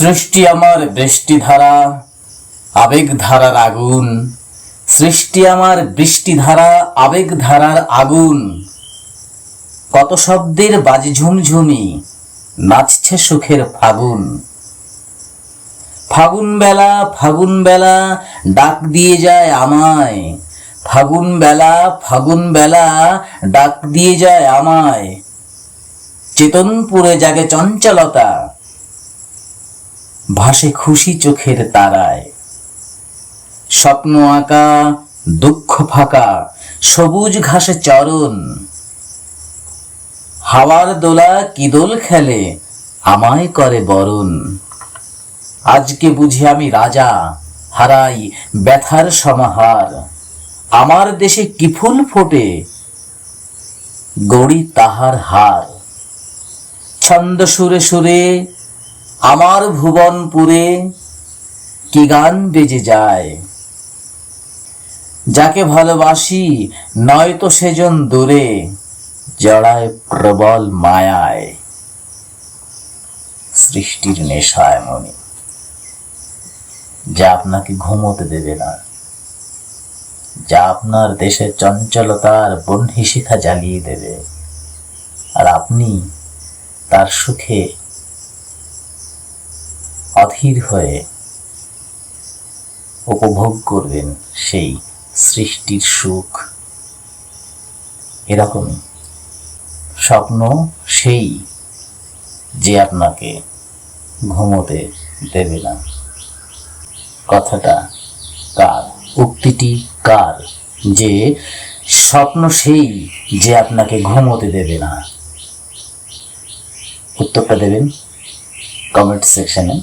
সৃষ্টি আমার বৃষ্টিধারা, আবেগ ধারার আগুন। সৃষ্টি আমার বৃষ্টিধারা, আবেগ ধারার আগুন। কত শব্দের বাজে ঝুমঝুমি, নাচছে সুখের ফাগুন। ফাগুন বেলা ডাক দিয়ে যায় আমায়। ফাগুন বেলা ডাক দিয়ে যায় আমায়। চেতনপুরে জাগে চঞ্চলতা, ভাসে খুশি চোখের তারায়। স্বপ্ন আঁকা, দুঃখ ফাঁকা, সবুজ ঘাসে চরণ। হাওয়ার দোলা কি দোল খেলে, আমায় করে বরণ। আজকে বুঝি আমি রাজা, হারাই ব্যথার সমাহার। আমার দেশে কি ফুল ফোটে, গড়ি তাহার হার। ছন্দ সুরে সুরে আমার ভুবনপুরে কি গান বেজে যায়। যাকে ভালোবাসি নয়তো সেজন দূরে, জড়ায় প্রবল মায়ায়। সৃষ্টির নেশা এমনই, যা আপনাকে ঘুমোতে দেবে না, যা আপনার দেশের চঞ্চলতার বহ্নি শিখা জ্বালিয়ে দেবে, আর আপনি তার সুখে অধীর হয়ে উপভোগ করবেন সেই সৃষ্টির সুখ। এরকমই স্বপ্ন সেই, যে আপনাকে ঘুমোতে দেবে না। কথাটা কার, উক্তিটি কার, যে স্বপ্ন সেই যে আপনাকে ঘুমোতে দেবে না? উত্তরটা দেবেন কমেন্ট সেকশনে।